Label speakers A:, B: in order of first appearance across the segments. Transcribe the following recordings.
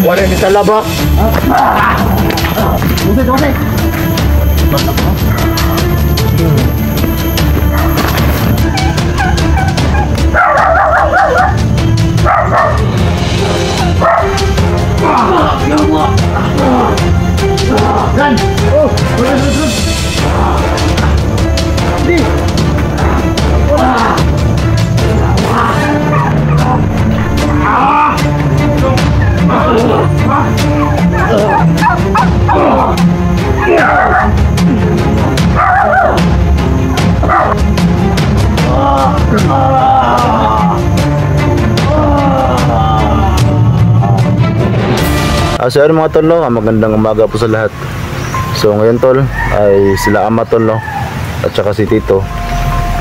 A: Wala ni talaba.
B: Busay, busay. Ya Allah. Dan. Oh, terus. Di.
C: So ayun mga tol, no? Magandang umaga po sa lahat. So ngayon tol ay sila ama tol, no? At saka si Tito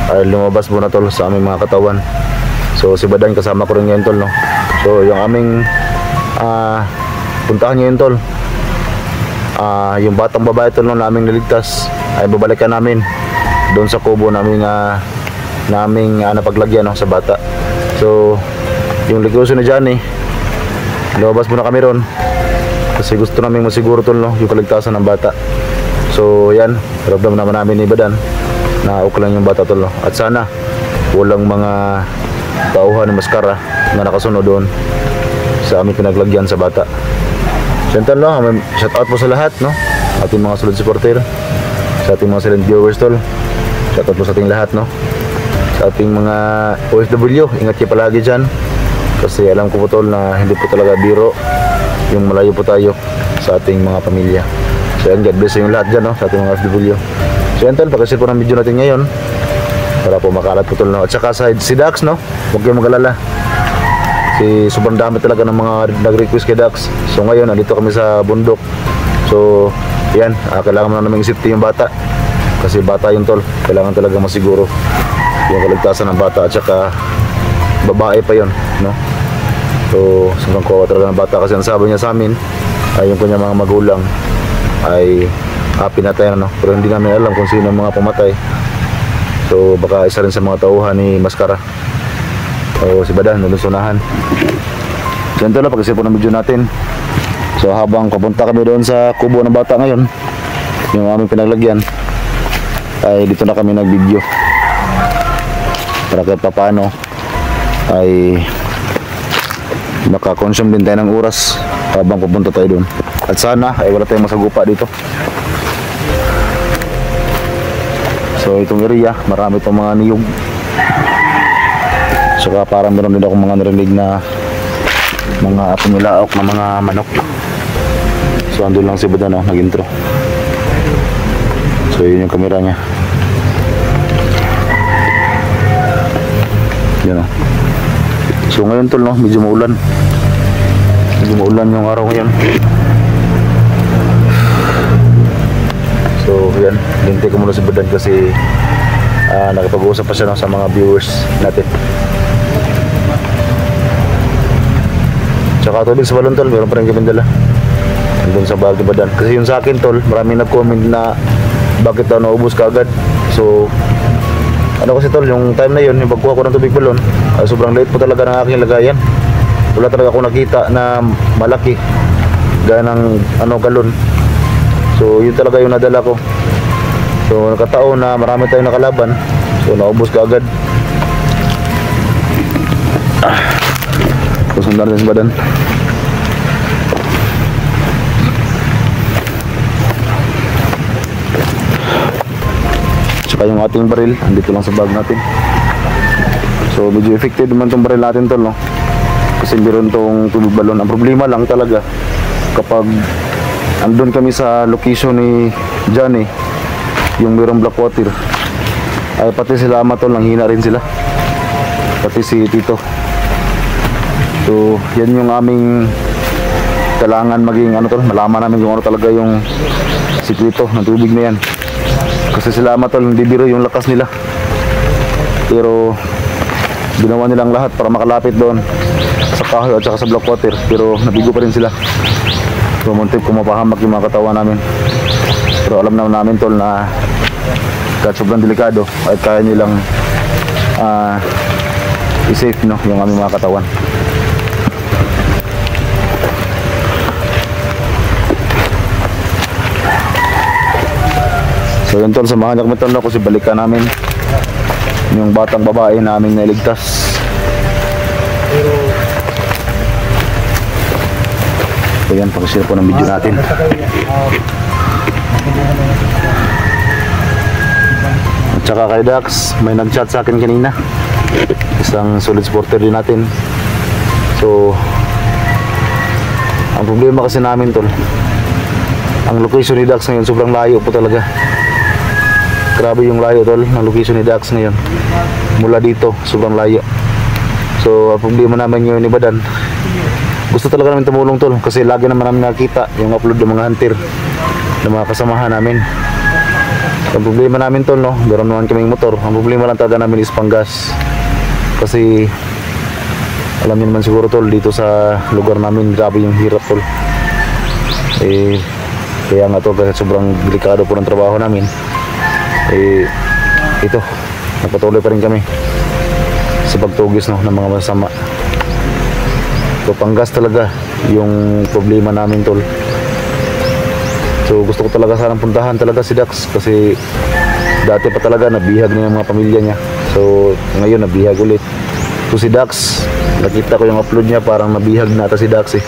C: ay lumabas muna tol sa aming mga katawan. So si Badan kasama ko rin ngayon tol, no? So yung aming puntahan ngayon tol, yung batang babae tol, no, naming niligtas ay babalikan namin doon sa kubo naming napaglagyan, no, sa bata. So yung ligusyo na dyan lumabas muna kami ron kasi gusto namin masiguro tol, no, yung kaligtasan ng bata. So yan, ramdam naman namin ni Badan na okay lang yung bata tol, no? At sana walang mga tauhan ng maskara na nakasunod doon sa aming pinaglagyan sa bata. So yan tol, no, shout out po sa lahat, no, ating mga solid supporter, sa ating mga silent viewers tol. Shout out po sa ating lahat, no, sa ating mga OFW. Ingat kayo palagi dyan kasi alam ko po tol na hindi po talaga biro yung malayo po tayo sa ating mga pamilya. So yan, God bless yung lahat dyan, no, sa ating mga OFW. So yan tol, pag-share po ng video natin ngayon para po makalat po tol, no. At saka si Dax, no, huwag kayong mag-alala. Sobrang dami talaga ng mga nag-request kay Dax. So ngayon, nandito kami sa bundok. So yan, kailangan mo na namin isipti yung bata kasi bata yung tol, kailangan talaga masiguro yung kaligtasan ng bata. At saka babae pa yon, no. So sobrang kawawa talaga ng bata kasi ang sabi niya sa amin ay yung kanyang mga magulang ay pinatay na, no, pero hindi namin alam kung sino ang mga pumatay. So baka isa rin sa mga tauhan ni Maskara o si Badan, nulusunahan. So ito lang, pag-isip po ng video natin. So habang papunta kami doon sa kubo ng bata ngayon, yung aming pinaglagyan, ay dito na kami nag-video para kahit paano ay makakonsume din tayo ng oras habang pupunta tayo doon. At sana ay wala tayong masagupa dito. So itong area, marami itong mga niyog. Saka parang meron din akong mga narinig na mga pumilaok na mga manok. So andun lang si Badan, no, nag-intro. So yun yung camera niya. Yan, no. So ngayon tol, no, medyo maulan. Medyo maulan yung araw ngayon. So yan, hintay ko muna si Badan kasi nakipag-uusap pa siya, no, sa mga viewers natin. Tsaka tubig sa balon tol, meron pa rin kami dala doon sa Baguio Badan. Kasi yung sa akin tol, maraming nag-comment na bakit daw naubos ka agad. So ano kasi tol, yung time na yun, yung pagkuha ko ng tubig balon, sobrang late po talaga ng aking lagayan. Wala talaga ako nakita na malaki gaya ng galon. So yun talaga yung nadala ko. So nakataon na marami tayong nakalaban, so naubos ka agad. Sundan natin sa Badan. Tsaka yung ating baril andito lang sa bag natin. So medyo effective naman tong baril natin tol, no, kasi meron tong tubig balon. Ang problema lang talaga kapag andun kami sa location ni Johnny, yung merong black water, ay pati sila ama tol, nanghina rin sila, pati si Tito. So yan yung aming kailangan maging tol, malaman namin kung ano talaga yung sikreto ng tubig na yan. Kasi sila ama tol, hindi biro yung lakas nila, pero ginawa nilang lahat para makalapit doon sa kahoy at saka sa black water, pero nabigo pa rin sila. So muntik kumapahamak yung mga katawan namin, pero alam naman namin tol na kahit sobrang delikado ay kaya nilang i-safe, no, yung aming mga katawan. So yun tol, samahan niyo kami tol kasi balikan namin yung batang babae namin nailigtas. So yan, pag-share po ng video natin. At saka kay Dax, may nag-chat sa akin kanina. Isang solid supporter din natin. So ang problema kasi namin tol, ang location ni Dax ngayon sobrang layo po talaga. Grabe yung layo tol ng location ni Dax ngayon. Mula dito, sobrang layo. So ang problema namin yung Ibadan. Gusto talaga namin tumulong tol kasi lagi naman namin nakita yung upload ng mga hunter ng mga kasamahan namin. Ang problema namin tol, no, meron naman kaming motor. Ang problema lang talaga namin is panggas. Kasi alam niyo naman siguro tol, dito sa lugar namin grabe yung hirap tol. Kaya nga tol, kasi sobrang delikado po ng trabaho namin. Ito, napatuloy pa rin kami sa pagtugis, no, ng mga masama. So panggas talaga yung problema namin tol. So gusto ko talaga sanang puntahan talaga si Dax kasi dati pa talaga nabihag niya yung mga pamilya niya. So ngayon nabihag ulit. So si Dax, nakita ko yung upload niya, parang nabihag na ata si Dax eh.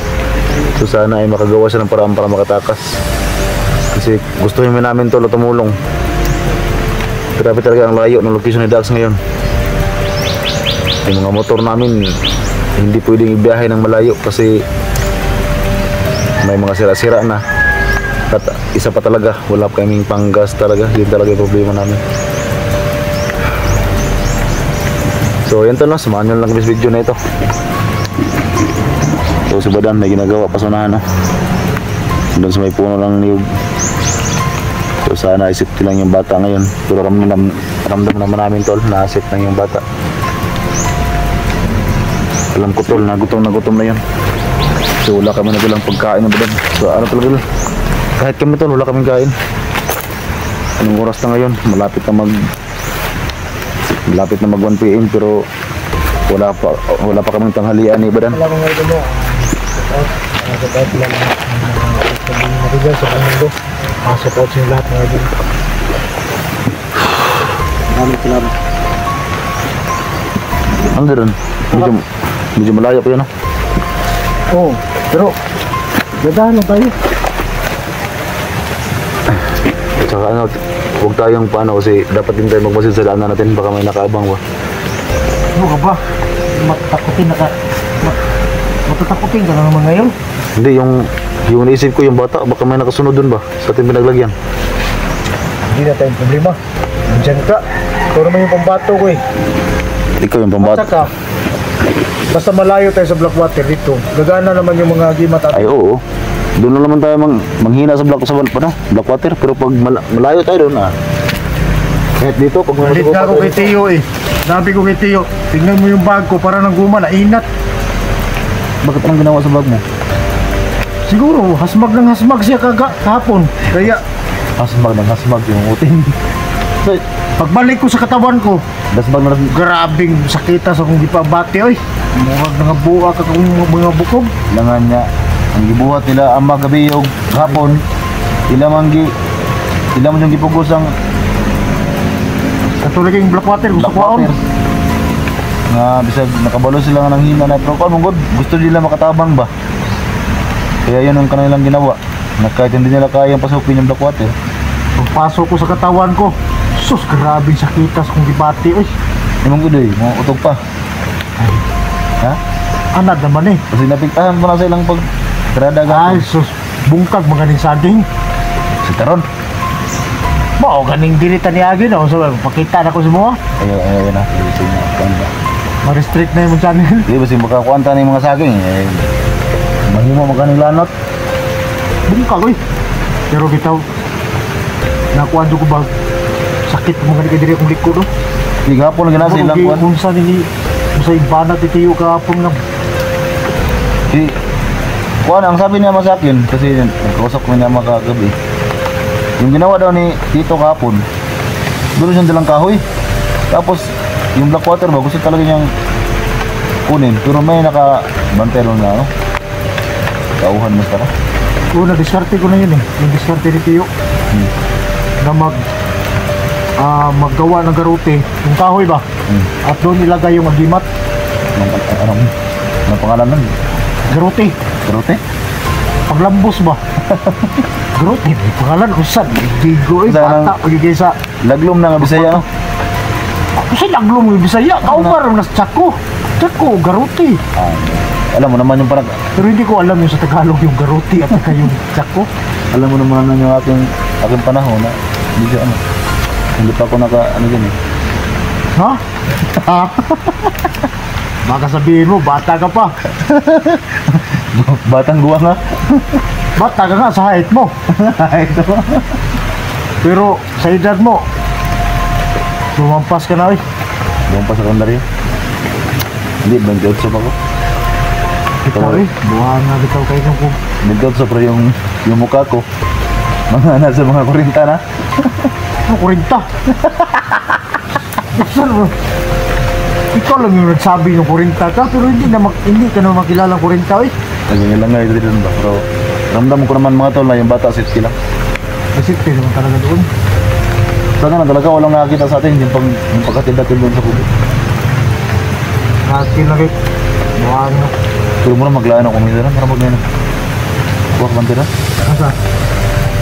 C: So sana ay makagawa siya ng paraan para makatakas. Kasi gusto namin tol tumulong. Grabe talaga ang layo ng location ni Dax ngayon. Yung mga motor namin hindi pwedeng ibiyahe ng malayo kasi may mga sira-sira na. At isa pa talaga, wala pa kaming panggas talaga. Yun talaga yung problema namin. So yan tol, no, samahan nyo lang kami sa video na ito. So si Badan may ginagawa pa sa unahan, no? Doon sa may puno ng niyog. So sana isip lang yung bata ngayon. Pero ramdam naman namin tol, na-asip lang yung bata. Alam ko tol, nagutom na yun. So wala kami na bilang pagkain ng Badan. So ano talaga, kahit kami tol, wala kaming kain. Anong oras na ngayon? Malapit na mag 1 PM pero wala pa kaming tanghalian ni Badan.
B: Wala kong ngayon mo. Nakakabait lang sabihin natin dyan sa mundo. Support sa lahat ng ngayon. Maraming salamat.
C: Ano doon? Medyo malayo pa yun, no?
B: Oo, pero gadahan lang tayo.
C: Tsaka ano, huwag tayong paano kasi dapat din tayo magmasid sa daanan natin, baka may nakaabang ba.
B: Ano ka ba? Matatakutin ka na naman ngayon.
C: Hindi, yung naisip ko yung bata, baka may nakasunod dun ba sa ating pinaglagyan.
B: Hindi na tayong problema. Diyan ka. Ito naman yung pambato ko eh.
C: Ikaw yung pambata.
B: Saka, basta malayo tayo sa Blackwater dito, gagana naman yung mga gimat at
C: Ay oo, doon na naman tayo manghina sa Blackwater, pero pag malayo tayo doon kahit dito pag
B: Galit na ako kay Tio eh. Sabi ko kay Tio, tingnan mo yung bag ko para nang guma, nainat.
C: Bakit anong ginawa sa bag mo?
B: Siguro, hasmag siya kahapon. Kaya,
C: Hasmag yung uting.
B: so, pagbalik ko sa katawan ko,
C: Dasbag na
B: grabing sakitas akong gipabati oy. Murag nga buwa ka kung mga bukog.
C: langan niya ang gibuhat nila ang magabi og hapon. Ila man yung gipugos ang
B: Katulad yung Blackwater, gusto ko
C: Blackwater. Nga bisag nakabalo sila nga ng hina na pero kung god gusto nila makatabang ba. Kaya yun ang kanilang ginawa. Na kahit hindi nila kayang pasukin yung Blackwater.
B: Pagpasok ko sa katawan ko, sus, grabing sakitas kong gipati oy.
C: Imong gudoy, mga utok pa. Ha?
B: Anad naman eh.
C: Kasi napiktahan ko na sa ilang paggrada
B: Ay, sus, bungkag maganing saging.
C: si Taron.
B: Mao ganing dilita ni Agi no. So, pakita na ko sa mga.
C: Ayaw na.
B: Ma-restrict na yung channel.
C: Di ba si makakuanta na yung mga saging mahimo maganing lanot.
B: Bungkag oy. Pero bitaw, nakuha ko ba sakit mo ganing kadiri akong likod no.
C: Di gapon na ginasa ilang kuwan.
B: Unsa nini sa ibana titiyo kahapon nga.
C: Si kuwan ang sabi niya sa akin kasi nagkausap ko niya makagabi. Yung ginawa daw ni Tito kahapon, doon siyang dalang kahoy. Tapos yung Blackwater ba gusto talaga niyang kunin pero may nakabantero na kauhan mo tara.
B: Oo, na-diskarte ko na yun eh. Yung diskarte ni Tiyo. Na maggawa ng garuti, yung kahoy ba? At doon ilagay yung agimat.
C: Anong pangalan nun?
B: Garuti.
C: Garote?
B: Paglambos ba? Garuti, may pangalan ko saan? Bigo
C: Saan
B: bata, pagigay sa...
C: Laglom na nga Bisaya.
B: Ako sa laglong yung Bisaya, kaumar nas Tsako. Tsako, garuti.
C: Alam mo naman yung parang...
B: Pero hindi ko alam yung sa Tagalog yung garuti at saka yung Tsako.
C: Alam mo naman yung aking panahon na medyo hindi pa ako dyan eh.
B: Ha? Baka sabihin mo, bata ka pa.
C: Batang guwa nga.
B: Bata ka nga sa height mo. Pero sa edad mo, lumampas ka na eh.
C: Buwan pa sa secondary. Hindi, 28 pa ako.
B: Ikaw eh, buha nga bitaw kayo ng kung...
C: 28 pero yung mukha ko, nasa mga 40 na.
B: Ano, 40? Ikaw lang yung nagsabi ng 40 ka, pero hindi ka naman makilala ng 40 eh.
C: Ganyan lang nga ito dito ba. Pero ramdam ko naman mga tol na yung bata safety lang.
B: Safety naman talaga doon.
C: Sana na talaga walang nakakita sa atin yung pagkatindatin doon sa kubit.
B: Nakakil na kayo. Buha nga.
C: Pero muna maglaan ako minsan para mag-ano. Buwak bantira.
B: Asa?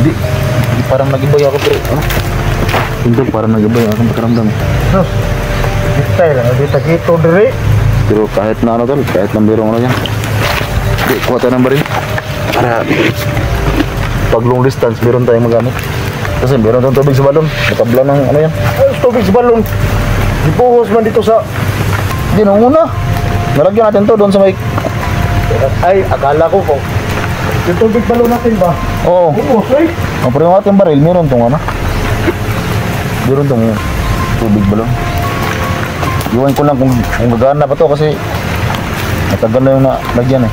C: Hindi parang nag-ibay ako pero ano? Hindi parang nag-ibay ako makaramdam.
B: Nos, ditay lang. Dita kito diri.
C: Pero kahit na ano tol, kahit na merong ano yan. Hindi, kuha tayo ng baril. Para pag long distance, meron tayong magamit. Kasi meron tayong tubig sa balon. Natabla ng ano yan.
B: Ay, tubig sa balon. Ipuhos man dito sa...
C: Hindi, nung una. Nalagyan natin to doon sa may...
B: Ay, akala ko po. Yung tubig balon natin ba?
C: Oo.
B: Ipuhos eh.
C: Pero yung ating baril, meron tong ano. Meron tong tubig balon. Iwan ko lang kung gagana pa to kasi matagal na yung nalagyan eh.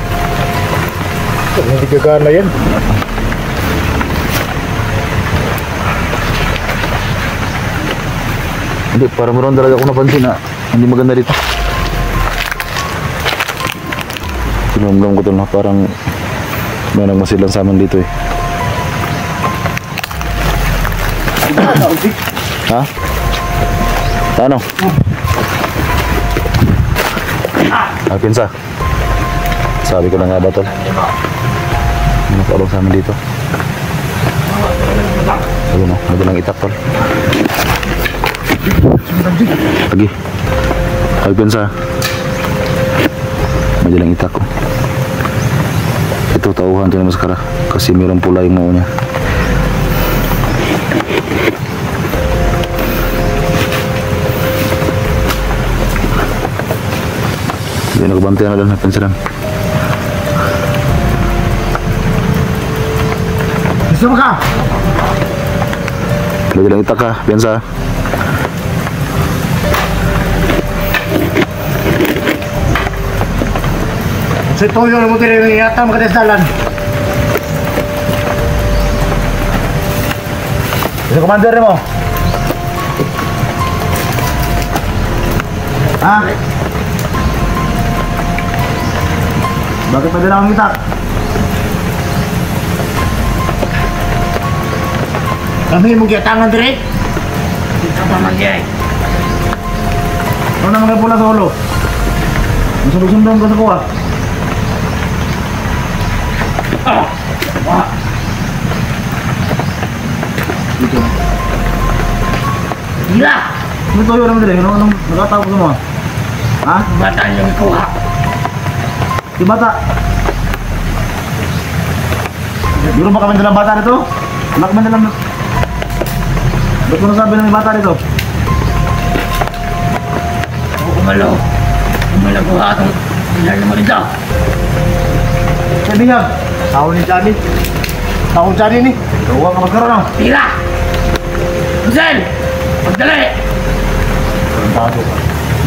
B: Hindi gagana yan.
C: Hindi, parang meron talaga ako napansin na hindi maganda dito. Pinumlam ko to na parang may nagmasilan sa amin dito eh. Ha? Ano? Pinsa. Sabi ko na nga ba tol? Ano pa sa amin dito? Ayun o, madalang itak tol. Lagi. Pinsa. Madalang itak ko. Ito tauhan ito na maskara kasi mayroong pula yung mao niya. Hindi nagbantayan na lang natin sila.
B: Gusto mo ka?
C: Lagi lang itak ka, Piansa.
B: Sa tuyo na mo tira yung ingatan makadesdalan.
C: Isa commander mo?
B: Ha? Bakit padala akong itak? Kami mo giyatangan dire? Ito pa magyay. Ano na mga pula sa ulo? Masundong-sundong ka sa kuha. Dito. Gila! Ano tuyo naman dire? Anong nakatawag sa mga? Ha? Bata yung kuha. Di bata. Biro ba kami dalang bata nito? Wala kami dalang... Ba't mo nasabi ng bata nito?
A: Ako kumalo. Kumalo ko hatong pinala mo nito.
B: Sabi nga, tao ni Johnny. Tao Johnny ni. Gawa ka magkaroon ng...
A: Tira! Hazel! Magdali!
B: Bago ka.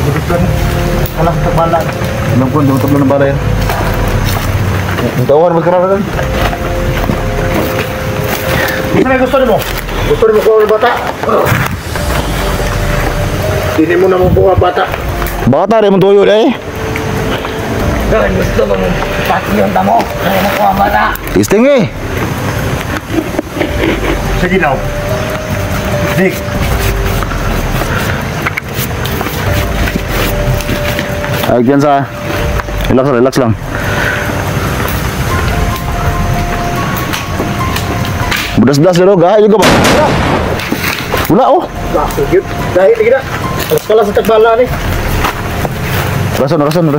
B: Ibigit ka na. Kalang tagbalan.
C: Alam ko, hindi mo tablo ng bala yan. Ang tawahan, magkaroon na.
B: Gusto na gusto mo? Gusto mo kuha ng bata? Hindi mo na mabuha bata.
C: Bata rin mong tuyo eh.
A: Gawin gusto ko mong pati yung tamo. Kaya nakuha ang bata.
C: Tisting eh.
B: Sige now. Dick.
C: Sa relax lang. Bedas-bedas dulu, gahay juga, Pak. Wala, oh.
B: Dahil tigna. Kalas sa tagbala ni.
C: Rason.
B: Rasyon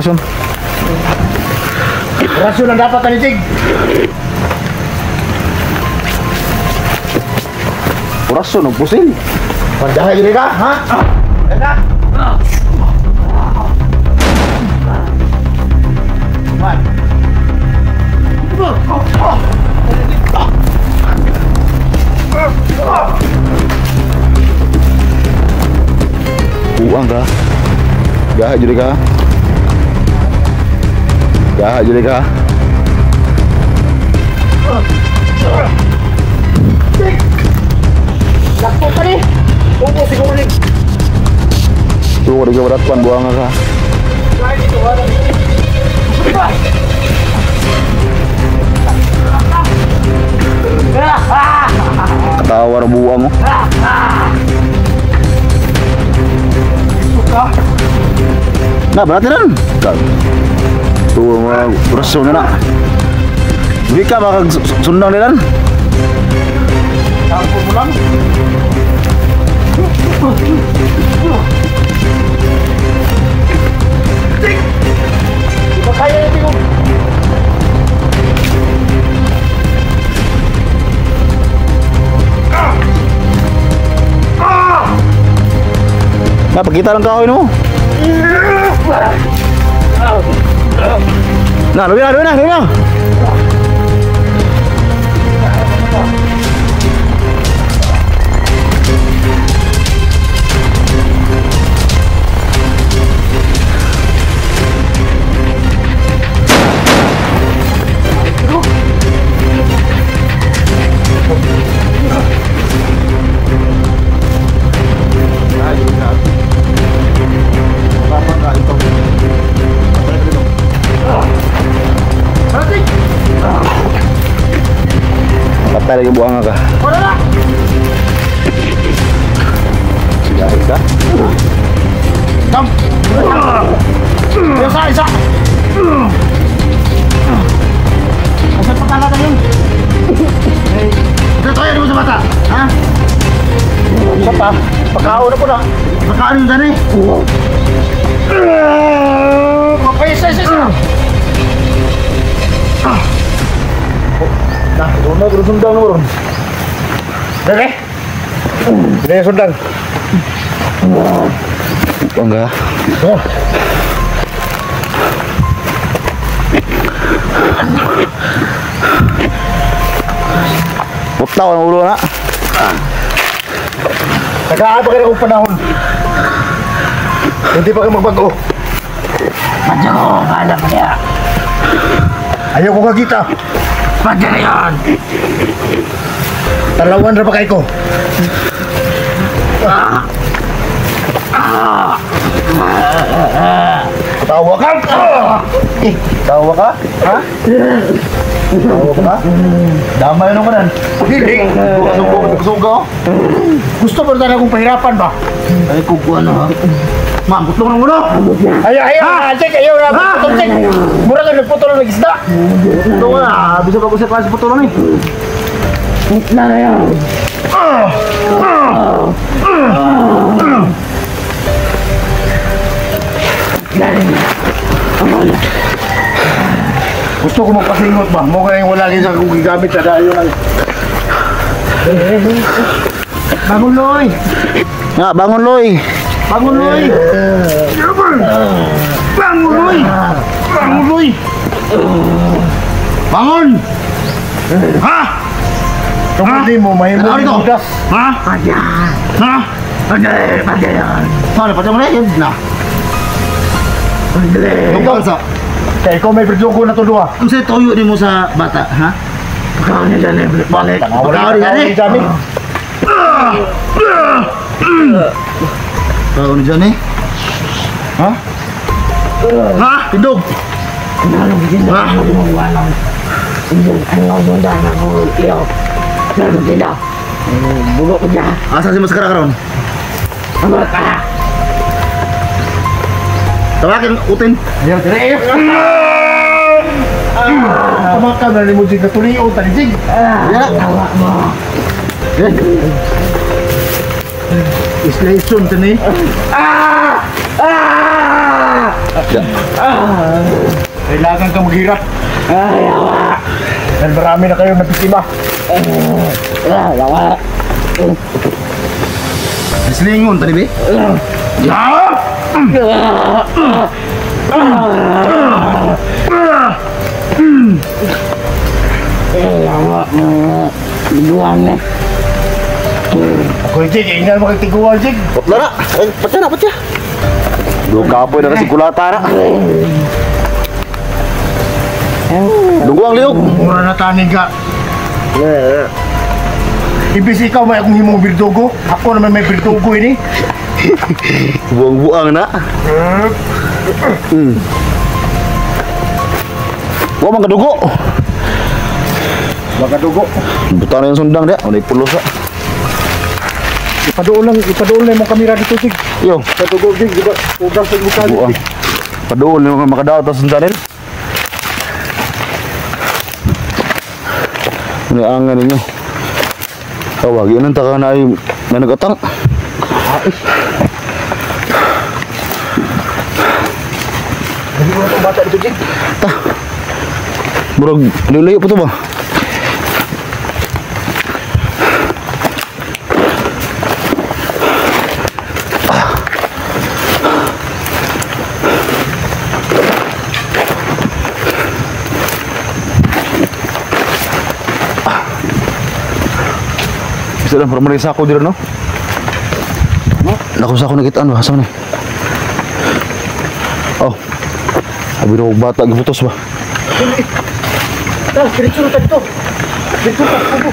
B: ang dapat tanitig.
C: Rason, pusin.
B: Pandahay gini ka, ha? Eka. Man.
C: Buang ka. Gahay jadi ka.
B: Lakpo pa ni. Upo siguro ni.
C: Tuh, udah berat pan buang ka.
B: Kahit ito, wala ni.
C: Ketawa na buang mo. Nah, berarti kan? Tuh, rason na. Hindi ka makasundang nilan.
B: Takpo mo lang. Di ba kaya yung tingog?
C: Nah, pagkita ng kahoy mo. Nah, luwi na. Patay lagi buang ka.
B: Wala na!
C: Sigahit ka?
B: Tam! Isa! Asan pa kalatan yun? Ito tayo mo sa bata, ha? Isa pa? Pagkaon na po na. Pagkaon yun dyan eh. Isa!
C: Nah, doon na sundang mo ron.
B: Dali! Dali sundang.
C: Enggak.
B: Oh.
C: Putaw ang ulo na.
B: Nag-aaba ka na kong panahon. Hindi pa kayo magbago.
A: Madyo ko, bahala pa niya.
B: Ayaw ko kagita.
A: Madyo na yun.
B: Talawan na pa kayo ko. Tawa ka? Tawa ka? Ha? Tawa ka? Damay nung kanan. Hindi. Suga. Gusto mo na akong pahirapan ba?
A: Ay, kukuha na ha.
B: Ma'am, gusto mo ng ulo? Ayaw, check. Ayaw na. Putol, check. Mura ka nagputol ng isda. Ito ko na. Bisa ba ko sa klase putol na eh?
A: Na na yan.
B: Gusto ko magpasingot ba? Mo kaya wala kayo sa kong gigamit na dahil lang. Bangon, Loy!
C: Nga, bangon Loy.
B: Bangon, Loy! Bangon, Loy! Bangon, Loy! Bangon! Ha? Kapatid mo, may mo
C: Ano
B: budas. Ha?
A: Madyo.
B: Ha?
A: Madyo yan.
B: Ano, pati mo na yun na. Yung kalsa. Kaya ikaw may berjogo na to doa.
C: Ang sa toyo din mo sa bata, ha?
A: Pagkaon niya dyan eh. Balik.
B: Wala
C: dyan eh. Kau ni dyan eh.
B: Ha? Ha? Tindog.
A: Nanong sila. Walang. Ang sundan ako. Iyo. Nanong sila. Bulok ko dyan.
C: Asa si mas karon?
A: Ang ka.
B: Tawagin, utin.
A: Ayaw, dire.
B: Pamaka na mo Jig, natuliw, talijig.
A: Tawa mo.
B: Islation, tani. Kailangan ka maghirap.
A: Ayaw.
B: Dahil marami na kayong napitima.
A: Ayaw.
B: Islingon, tani, be?
A: Ayaw mo. Luwang na.
B: Ako yung Jig, ingnan mo kay tiguan, Jig.
C: Patla na. Ay, patya na, patya. Doon kapoy na kasi kulata na. Lunggo ang liog.
B: Mura na tanig ka. Ibis ikaw may akong himong birdugo. Ako naman may birdugo ini.
C: Buang-buang na. Wah, mga dugo.
B: Magadugo.
C: Buta na yung sundang dia. Ano pulos na.
B: Ipadoon lang mo kamera dito, Jig.
C: Yo,
B: Kadugo, Jig, di ba? Udang sa mukha,
C: buang.
B: Jig.
C: Padoon yung makadaot sa sundanin. Ini angan ninyo. Tawag yun ang taka na yung nanagatang.
B: Hindi mo na itong bata dito, Jig.
C: Murag, layo po ito ba? Bisa lang, parang marisa ako dito, no? Naku sa ako nakitaan ba? Saan ni? Oh. Sabi na bata, gibutos ba?
B: Diretso na dito. Diretso na dito.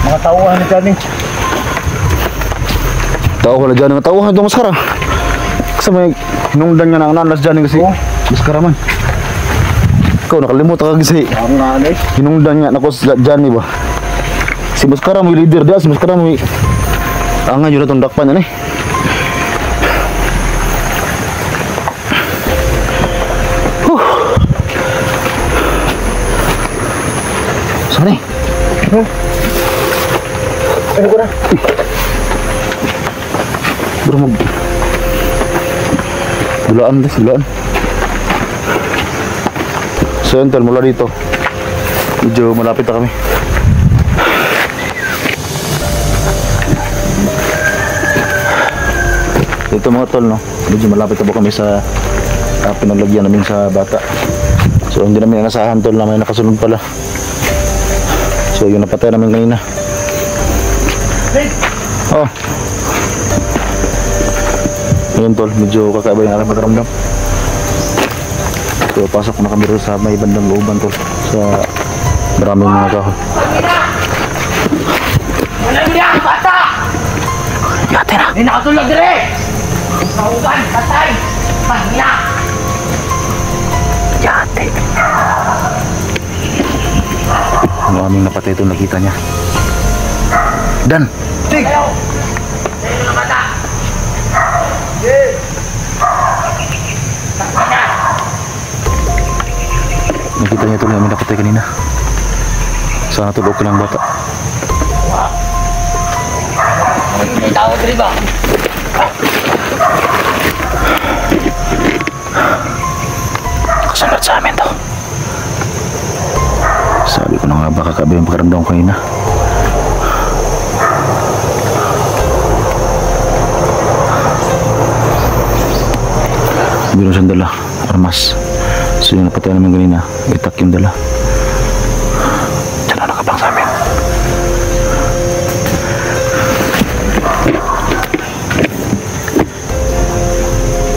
B: Mga tauhan ni Johnny.
C: Tao ko na dyan ng tauhan itong maskara. Kasi may hinungdan nga ng nanas dyan kasi maskara man. Ikaw nakalimutan ka kasi
B: Ang nanay.
C: hinungdan nga ako sa dyan ba. Si maskara mo yung leader dyan, si maskara mo yung angan yun na itong dakpan yan eh. Saan eh?
B: Ano ko na?
C: Bro mag... Dulaan guys, dulaan. So yun tol, mula dito medyo malapit na kami. Ito mga tol, no? Medyo malapit na po kami sa pinaglagyan namin sa bata. So hindi namin inasahan tol na may nakasunod pala. So yung napatay namin kanina. Oh. Ayun tol, medyo kakaiba yung aking pagkaramdam. So pasok na kami rin sa may bandang looban tol. Sa maraming mga kahoy.
A: Wala mo yan, bata!
C: Yate na!
A: Hindi nakatulog dire! Kauban, patay! Pahina!
C: Yate! Maraming napatay ito, nakita niya. Dan!
B: Jig!
A: Ayaw! Ayaw na bata!
C: Nakita niya ito na namin napatay kanina. Sana tulog ko lang bata.
A: May tao dire ba?
C: Nakasunod sa amin to. Sabi ko na nga ba kakaiba yung pagkaramdam ko kanina. Meron siyang dala, armas. So yung napatay namin kanina, itak yung dala. Diyan na nakabang sa amin.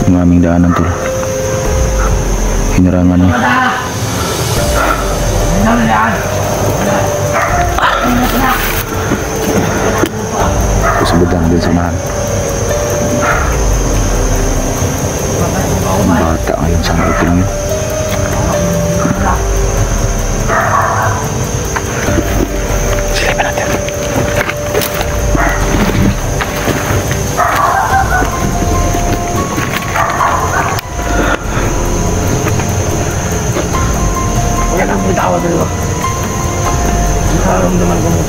C: Yung aming daanan to. Hinarangan niya.
A: Ano na yan?
C: Kasabudang din samahan. Ang bata ngayon sa mga ito ngayon. Silipin natin.
A: Ang bitawa dito. Nararamdaman ko mo.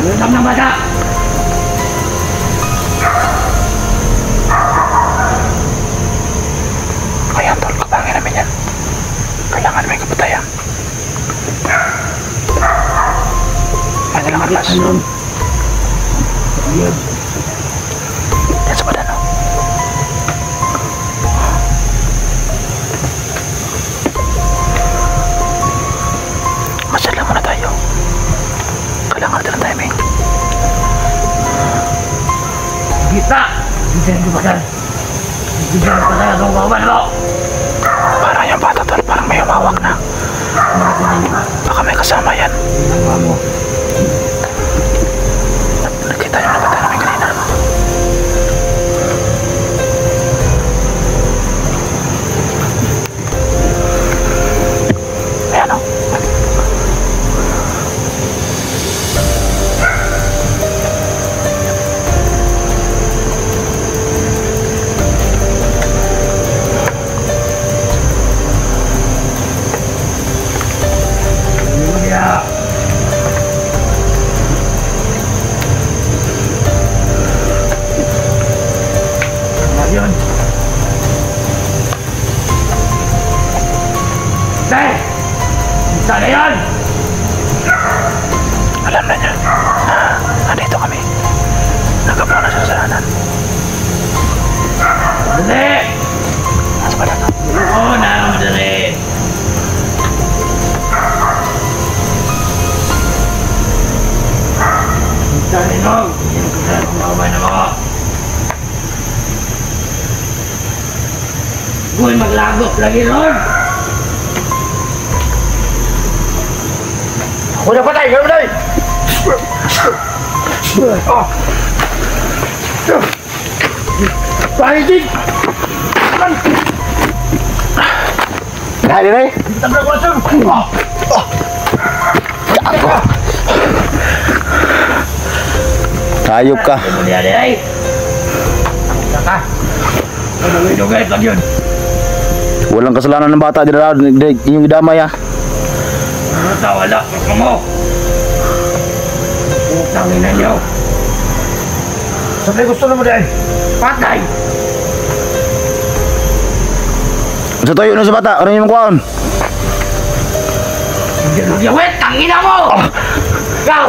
A: Lutam ng bata!
C: Kaya tol, kapangin namin yan. Kailangan may kapatayan. Madalangan mas.
A: Ayun. Ayun.
C: Yan sa badan, no? Masyad lang muna tayo. Kailangan natin ng timing.
A: Kita! Bisahin ko pa saan? Bisahin ko pa saan itong kawan mo!
C: Parang yung bata tol, parang may humawak na. Baka may kasama yan.
A: Ginagawa mo.
C: Nakita yung nabata namin kanina. Ayan o.
A: Hallelujah! Ngayon. Tay! Isa na yan!
C: Alam na niya. Nandito kami. Nagkapuno na sa kasalanan.
A: Dali!
C: Nasa badan no?
A: Oo na, madali! Isa na yun! Hindi ko saan kumamay na mga. Huwag maglagok lagi ron!
B: Ako na patay! Gano'n patay! Pahitig!
C: Dali na eh.
B: Tabrak ko na sir!
C: Hayop ka.
A: Ano niya ay? Ang ka! Madugay-dugay lang yun!
C: Walang kasalanan ng bata. Yung idamay ah.
A: Ano sa wala ka mo? Utangin na niyo!
B: Sabi gusto na mo dahil!
A: Patay!
C: Sa tayo na sa bata. Ano yung kuhaan?
A: Hindi nagyawit! Tangina mo! Ikaw!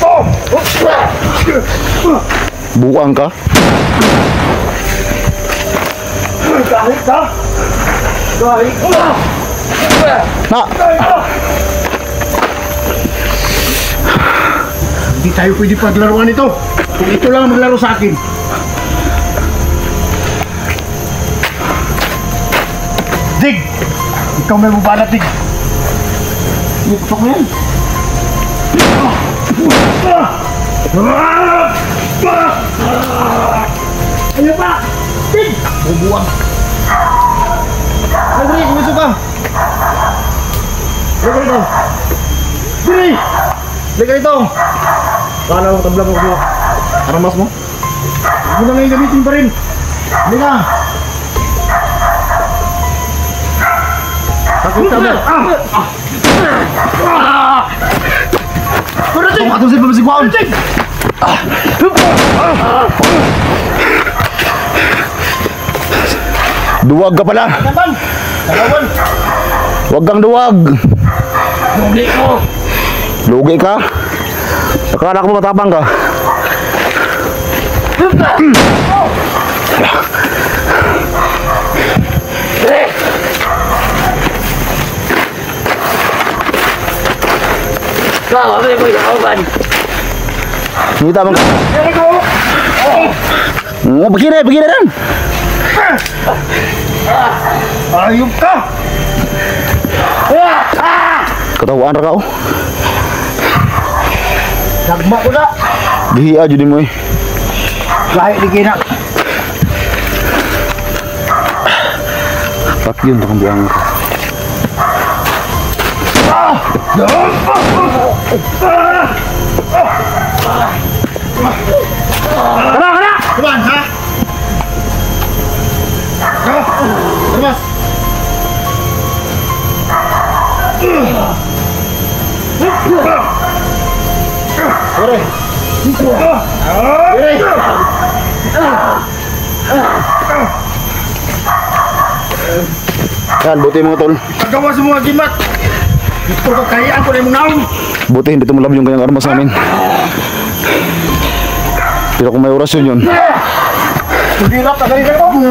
B: Oh!
C: Buang ka.
B: Kahit ka! Kahit ka!
C: Na.
B: Hindi tayo pwede paglaruan ito. Kung ito lang ang maglaro sa akin. Dig! Ikaw may bubanat, Dig. Ito ko yan. Ano ba? Dig! Bubuang. Andre, gusto ka? Liga ito. Diri! Liga ito. Kala mo tabla mo ko. Aramas mo? Huwag mo na ngayon gamitin pa rin. Liga! Takot ka ba? Parating! Tumato siya pa masigwaon!
C: Duwag ka pala.
B: Kapan! Kalawan!
C: Huwag kang duwag.
A: Lugi ko!
C: Lugi ka. Akala ko matapang ka.
A: Ikaw, ano yung mga kauban?
C: Hindi tamang ka. Begini rin.
B: Ayup ka!
C: Katawaan ra ka oh.
B: Nagma ko na!
C: Gihiya jud mo eh.
B: Lahit di kina!
C: Pak yun takang buang ka.
B: Kana!
C: Yan, buti mga tol.
B: Paggawa sa mga gimat. Gusto ko kayaan ko na yung naon.
C: Buti hindi tumulab yung kanyang armas namin. Pero kung may orasyon yun.
B: Hirap na ganito mo.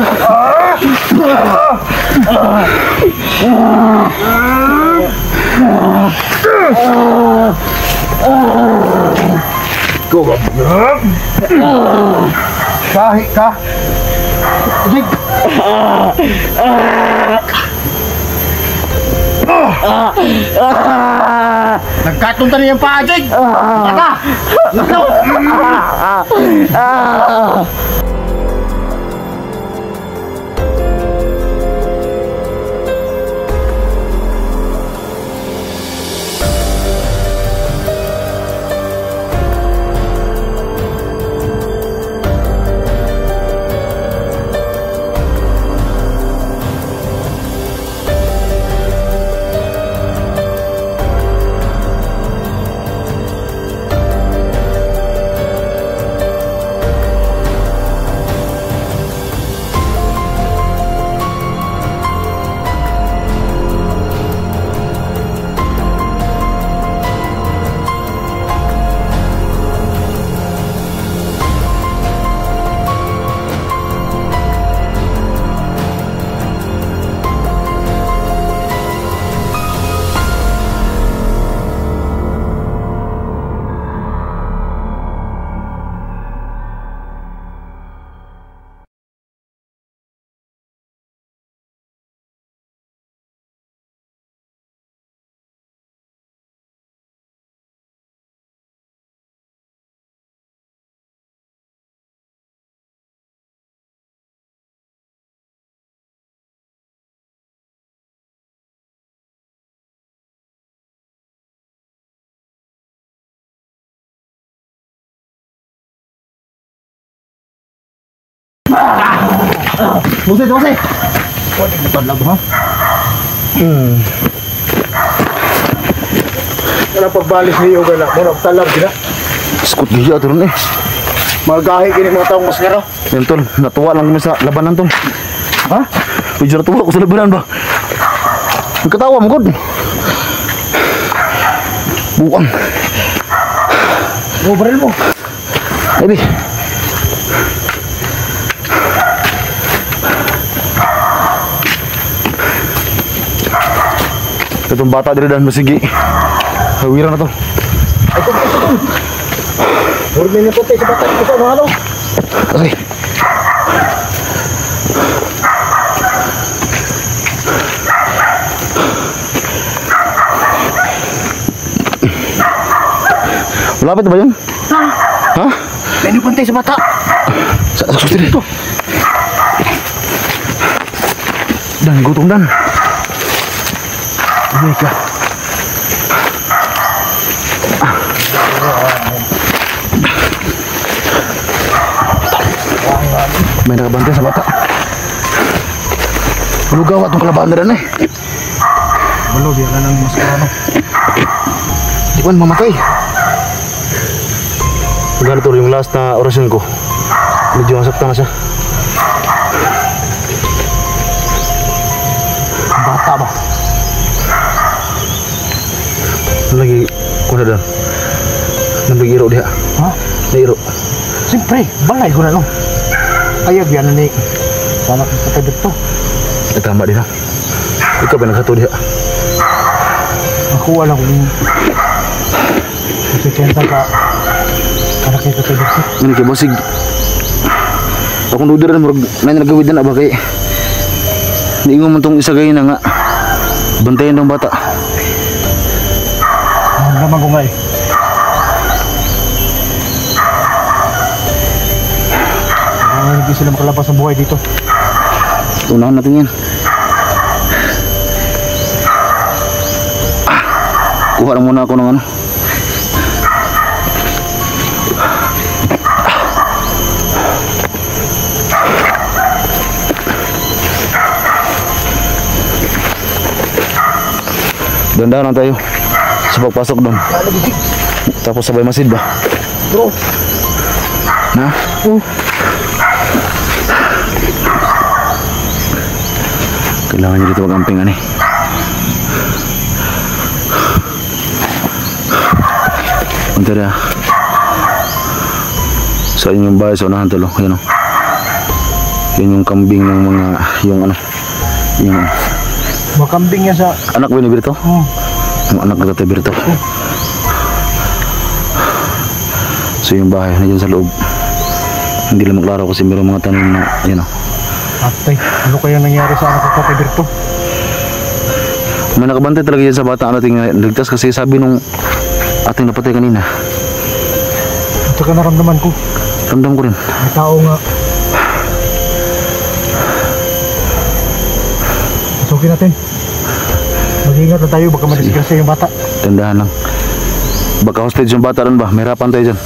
B: Go ba? Kahit ka. Dig. Nagkatunta niya yung paa, Jig! Taka! Bose. Kau ni betul lah, bro. Kenapa balik ni yoga nak? Mau nak talab tidak?
C: Skut dia turun eh.
B: Magahi kini mga taong maskara.
C: Yan tol, natuwa lang kami sa labanan tol.
B: Ha?
C: Medyo natuwa ko sa labanan ba? Nagkatawa mo god. Buang.
B: Mau baril mo.
C: Ay di. Itong bata diri dan masigi. Hawiran na to.
B: Ito. Hurmin na puti sa bata ito mga ano.
C: Okay. Malapit na ba yun? Ha?
B: May puntay sa bata.
C: Sa suster ito. Dan, gutom dan. Ay ka. May nakabantay sa bata. Lugaw atong kalabahan na rin eh.
B: Belum biar nang maskara no.
C: Di ko mamatay. Ganito yung last na orasyon ko. Medyo nasaktan na siya.
B: Bata ba?
C: Lagi ko na dan. Nabigiro dia.
B: Ha?
C: Nairo.
B: Siyempre, balay ko na no. Ayag yan ni. Sana kita dito.
C: Tama din ha. Ikaw ba nagsato dia?
B: Ako wala kung kenta ka. Anak kita dito.
C: Ini kay bosig. Ako nuder na murag na nagawid na ba kay. Niingon man tong isa gay na nga. Bantayan ng bata.
B: Naman ko nga eh. Hindi sila makalabas ng buhay dito.
C: Unahan natin yan. Kuha lang muna ako ng ano. Dandahan lang tayo sa pagpasok doon. Tapos sabay masid ba?
B: Bro.
C: Na? Kailangan nyo dito mag-amping ani. Punta rin sa inyong bahay sa unahan talo. Yan o. Yan yung kambing ng mga, yung ano, yung
B: Makambing yan sa...
C: anak ba ni Berto? Yung anak na Tatay Berto. So yung bahay na dyan sa loob. Hindi lang maklaro kasi mayroong mga tanim na, yan o.
B: Atay, ano kaya nangyari sa anak ko Tatay Berto?
C: May nakabantay talaga dyan sa bata ang ating ligtas kasi sabi nung ating napatay kanina.
B: Ito ka naramdaman ko.
C: Ramdam ko rin.
B: May tao nga. Pasukin natin. Mag-ingat na tayo, baka madisgrasya yung bata.
C: Tandahan lang. Baka hostage yung bata rin ba? May harapan tayo dyan.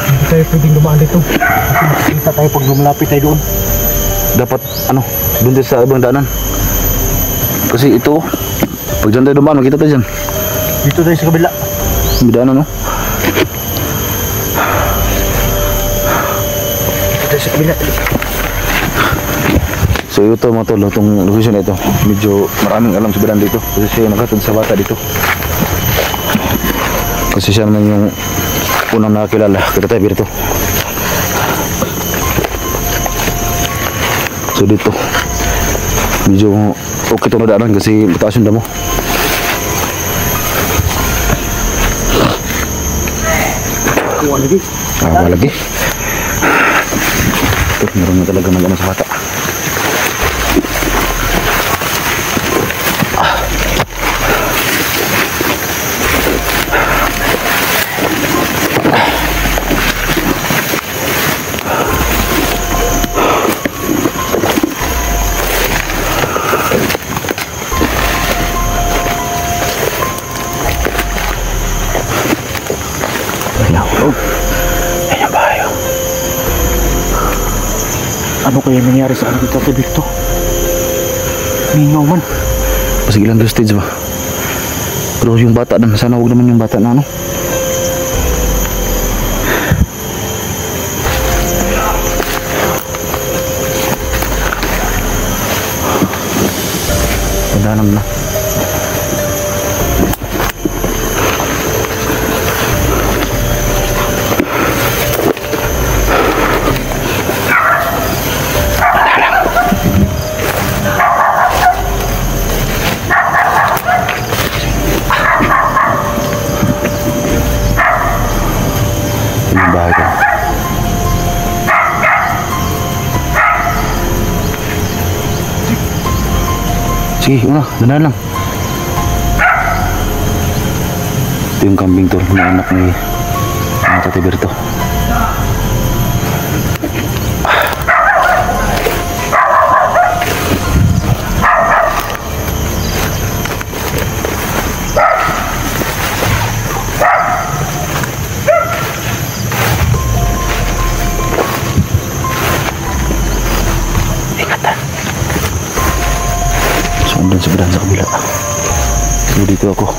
B: Hindi tayo pwedeng dumaan dito. Kasi makikita tayo pag lumalapit tayo doon.
C: Dapat ano, doon tayo sa ibang daanan. Kasi ito, pag dyan tayo dumaan, makita tayo dyan.
B: Dito tayo sa kabila.
C: May daanan no?
B: Dito tayo sa kabila.
C: So ito mga tol, itong location na ito, medyo maraming alam sa bilang dito. Kasi siya yung nakatod sa bata dito. Kasi siya naman yung unang nakakilala kay Tatay Berto. So dito medyo okay itong nadaanan kasi mataas yung damo. Lagi. Ito, meron na talaga nag-ano sa bata. Ayan ba kayo?
B: Ano kaya nangyari sa anak ni Tatay Berto? Mingaw man.
C: Sige lang stage ba? Pero yung bata na, sana huwag naman yung bata na ano. Padanan na. Yung bahay ko. Sige, una, dandan lang. Ito yung kambing to, na anak ni Tatay Berto. Sundan sa kabila. So dito ako.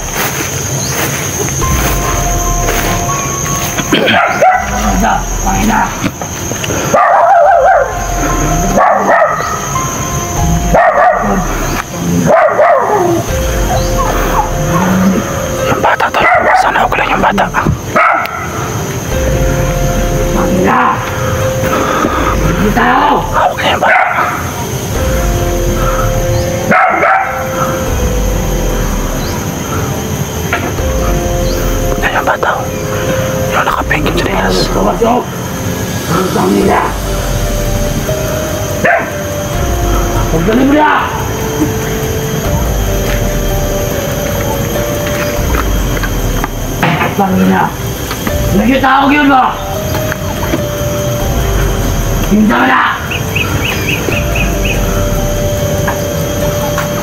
A: Pangina!
C: Yung bata to, sana ako lang yung bata.
A: Pangina! Hindi tayo!
C: Hawak na yung bata. Yan yung bata. Yung nakapengit sa nilas.
A: Kapasok! Ang pangina! Pagdaling mo na! Pangina! Nagkitawag yun mo! Hinta mo na!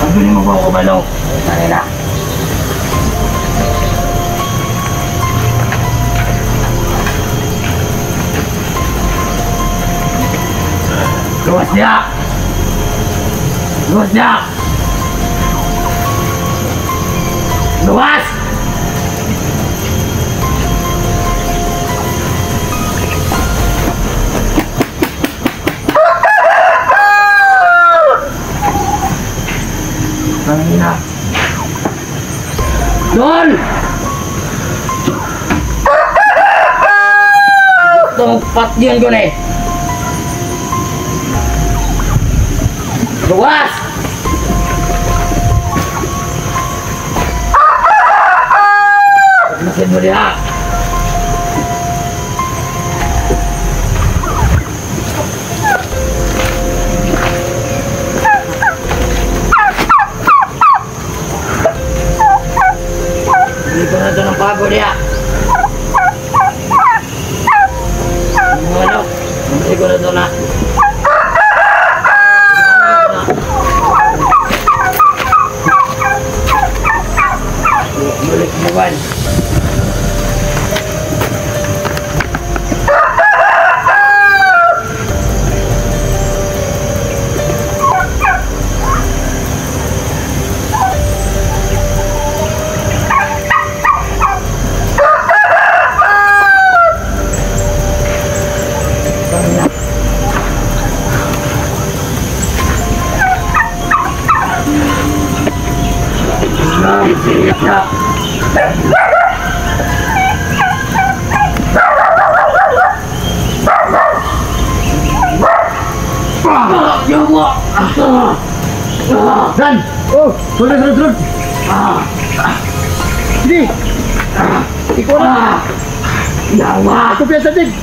A: Pagdaling mo ko ako balong! Pangina! Luwas niya! Luwas niya! Luwas! Apat yun ko na eh. Luwas! Masin mo diha. Hindi ko na ito ng pago diha. Ano? Hindi ko na ito na. Balik bukan.
B: Dan! Oh! Sunod! Sige! Ikaw na!
A: Yawa!
B: Ako piyan sa dig!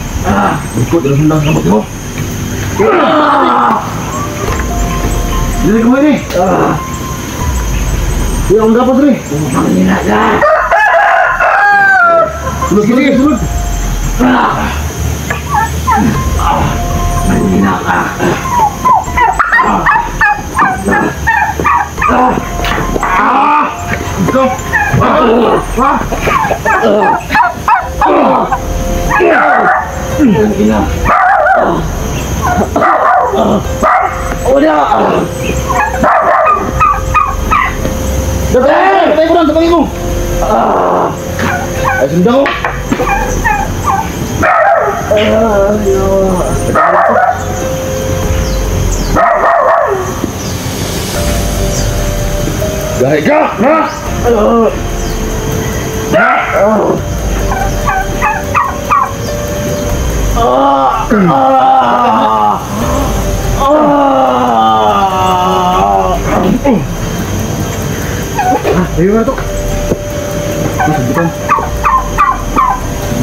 C: Ikot na sundang sa mo.
B: Dili ko mo ini! Iya, ang dapat rin!
A: Pangina ka!
B: Sunod!
A: Pangina ka!
B: Go!
A: Pangina! Udah!
B: Patay ko lang, tapangin mo! Ay, sundang ko! Gahay ka! Ha? Ayo na to! Bukan.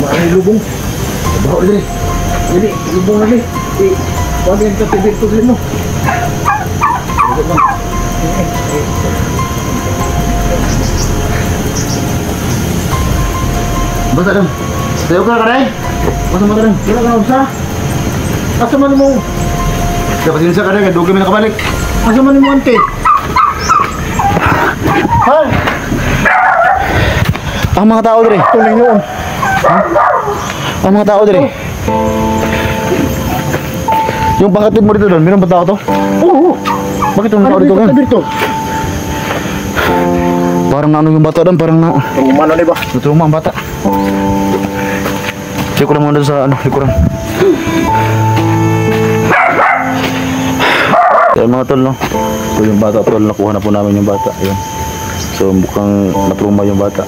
B: Mana lubung? Bawa dulu. Jadi lubung lagi. Bagian ke tibik tu dulu. Basta dong. Tayo ka kadai. Masa mo dong? Wala ka usah. Asa man mo? Dapat din sa kadai, dugi man nakabalik. Asa man mo ante? Ha?
C: Ang mga tao dire.
B: Tuloy noon.
C: Ha? Ang mga tao dire. Yung pangkatid mo dito doon, meron ba tao to?
B: Oo.
C: Bakit yung tao dito kan?
B: Dito.
C: Parang ano yung bata doon, parang na...
B: Umano ni ba?
C: Tutuma ang bata. Check ko lang muna doon sa ano, likuran. Yan mga tol, no? So yung bata tol, nakuha na po namin yung bata. Ayan. So mukhang natruma yung bata.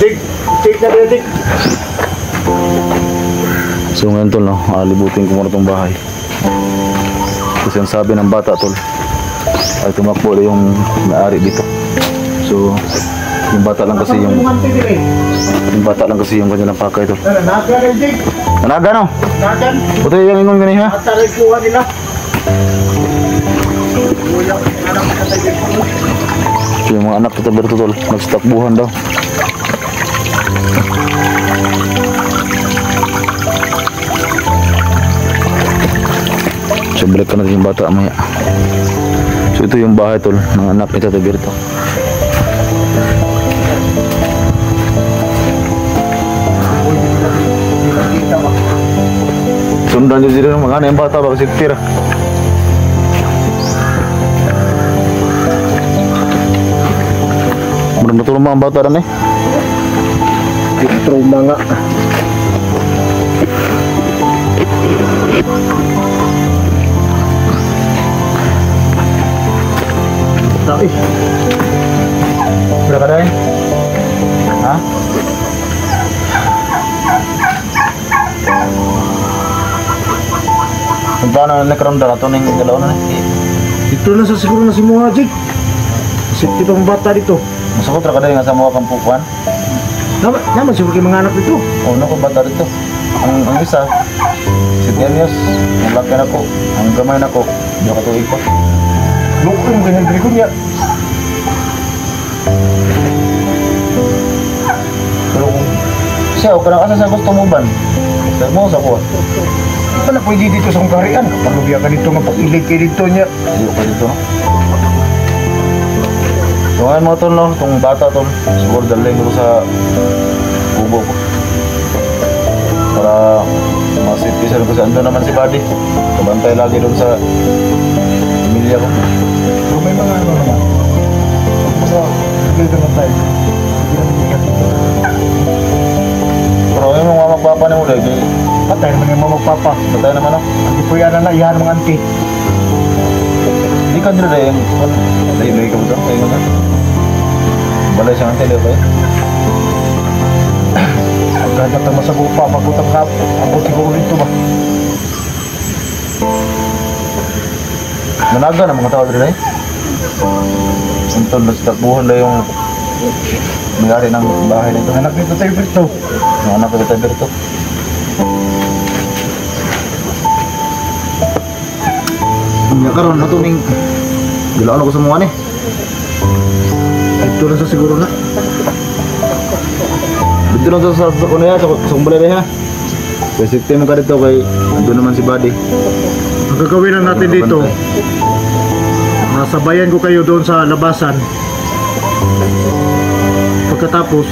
B: Dig na dito, dig.
C: So ngayon tol, no? Libutin ko muna itong bahay. Kasi ang sabi ng bata tol, ay tumakbo yung may-ari dito. So yung bata lang kasi yung bata lang kasi yung kanilang pakay tol.
B: Naga na dig.
C: Nanaga no?
B: Nagan.
C: Buto yung ingon gani ha?
B: Ataray kuha nila.
C: So yung mga anak tatabi tol, nagstakbuhan daw. So balik ka natin yung bata maya. So ito yung bahay tol ng anak ni Tata Berto. Sundan nyo sila ng mga anak yung bata baka siktir. Mudah matulong mga bata rin eh.
B: Trauma nga. Tapi berapa dah? Ha?
C: Kung paano na nakaramdam ato ning galaw na ni.
B: Dito na sa siguro na si Muhajig. Safety pang bata dito.
C: Masakot ra kada nga sa mga kampukan.
B: Naman siguro kay mga anak dito.
C: Una ko bata dito. Ang isa si Daniels, ang laki na ko, ang gamay na ko, di ako tuig pa.
B: Loko yung ganyan dito niya.
C: Pero kung siya, o kanang asa sa gusto mo ban? Sa mo, sa ko.
B: Wala pwede dito sa karian. Kapalubya ka dito nga pag-ilig kay dito niya.
C: Hindi ko pa dito, no? So ngayon mo tol, no? Itong bata tol, siguro daling ko sa kubo ko. Para masipis ko sa ando naman si Buddy. Kabantay lagi doon sa pamilya ko.
B: So may mga ano naman. Mga gilid naman tayo. Hindi naman ikat dito.
C: Pero yung mga magpapa ni mo lagi,
B: Patay naman yung mga magpapa.
C: patay naman, no?
B: Hindi po yan na iyan mga auntie.
C: Hindi ka nila dahil layo-layo ka mo ito, kayo nga. Balay siya ng tele, okay?
B: Agad na masagot pa, magutang ka. Ako siguro dito ba?
C: Nanaga na mga tao dito eh. Untol, nagtakbuhan na yung may-ari ng bahay nito.
B: Anak nito tayo dito.
C: Yung anak ko tayo dito. Hindi karon na tuning gilaon ako sa mga ni.
B: Dito na sa siguro na.
C: Dito lang sa kuno ya, sa kumbalay ha. Kaya sikte mo ka dito kay andun naman si Buddy.
B: Ang gagawin na natin dito, nasabayan ko kayo doon sa labasan. Pagkatapos,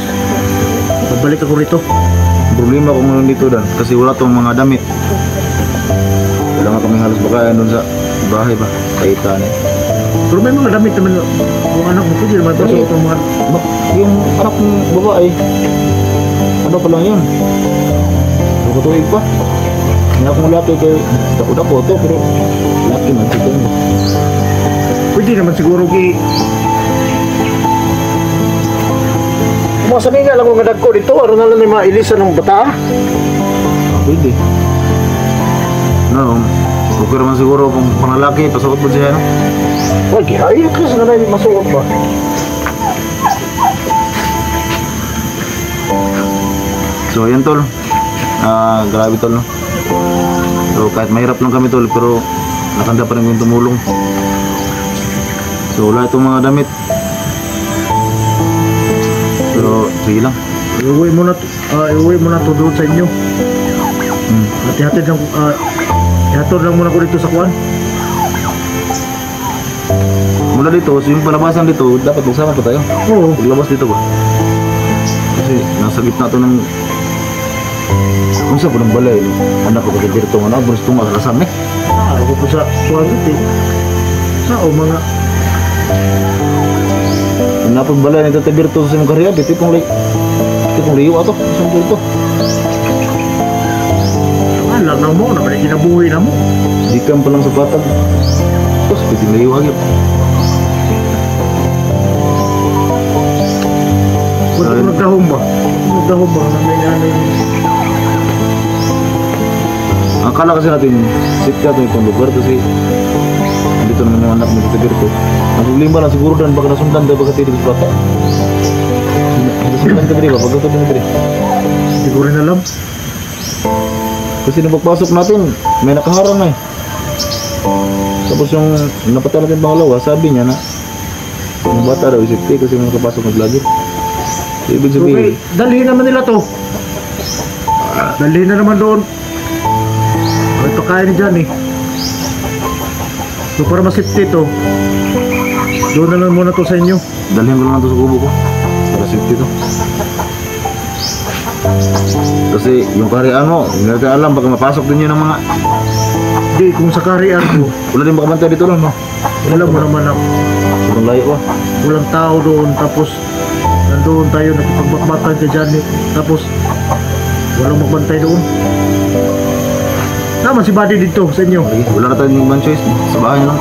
B: babalik ako rito.
C: Problema ko ngayon dito dan kasi wala tong mga damit. Wala nga kaming halos bakayan doon sa bahay ba. Kaitan eh.
B: Pero may mga damit naman yung anak mo, pwede naman pasok itong mga...
C: Yung anak ng babae, ano pa lang yun? Tutuig pa. Hindi akong laki kay dako-dako to, pero laki man ito.
B: Pwede naman siguro ki... Kumasabi nga lang mga dagko dito, ano na lang yung mga ilisan ng bata?
C: Pwede. No, okay naman siguro kung pangalaki, pasakot mo siya, no?
B: Wag, ay, kasi na rin masuot ba?
C: So, yan tol. Grabe tol, no? So, kahit mahirap lang kami tol, pero nakanda pa rin yung tumulong. So, wala itong mga damit. Pero, sige lang.
B: Iuwi mo na to doon sa inyo. Hati-hatid lang, ihatod lang muna ko dito sa kuwan.
C: Mula dito, so yung palabasan dito, dapat magsama pa tayo.
B: Oo.
C: Paglabas dito ba? Kasi nasa gitna to ng... Kung sa punong balay, anak ko kasi dito nga na, gusto nga kasama eh.
B: Ako po sa kuwan dito. Sa mga...
C: Yung napagbalay nito tayo dito sa mga karya, ito kong liyo ato, isang dito.
B: Alam na mo, naman yung kinabuhi na mo.
C: Dikam pa lang sa patag. Tapos, pwede liyo agad.
B: Kung nagdahom ba? Nagdahom ba? Ano yung...
C: Akala kasi natin, sit ka ito itong lugar kasi dito naman yung anak mo dito dito. Ang problema lang siguro doon, baka nasundan daw baka titig sa bata. Nasundan ka dito ba? Pagkatod na dito.
B: Hindi ko rin alam.
C: Kasi nung pagpasok natin, may nakaharang na eh. Tapos yung napatala natin pangalawa, sabi niya na yung bata daw isipte kasi may nakapasok naglagit. So, ibig sabihin,
B: Okay, dalhin naman nila to. Dalhin na naman doon. Ay, pagkain ni Johnny. So para masipti to, doon na lang muna to sa inyo.
C: dalhin ko lang ito sa kubo ko para safety to. Kasi yung karian mo, hindi natin alam baka mapasok din yun ng mga
B: Di, kung sa karian ko,
C: wala din makabantay dito lang, no?
B: alam mo naman na
C: Sobrang layo pa.
B: walang tao doon. Tapos nandoon tayo nakipagbakbakan kay Johnny. Tapos walang magbantay doon. Naman si Buddy dito sa inyo.
C: Lagi, wala na tayong ibang choice. Sa bahay na lang.